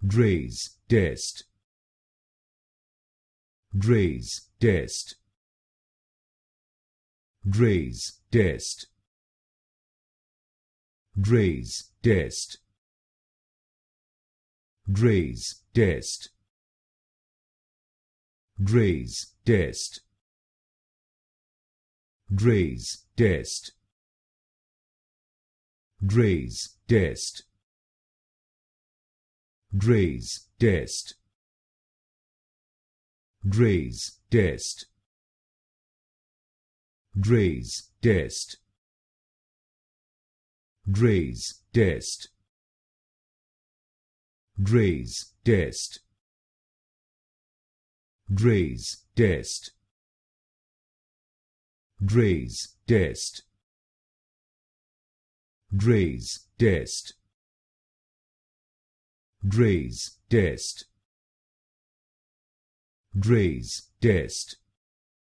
Draize Test. Draize Test. Draize Test. Draize Test. Draize Test. Draize Test. Draize Test. Draize Test. Draize Test. Draize Test. Draize Test. Draize Test. Draize Test. Draize Test. Draize Test. Draize Test. Draize Test. Draize Test.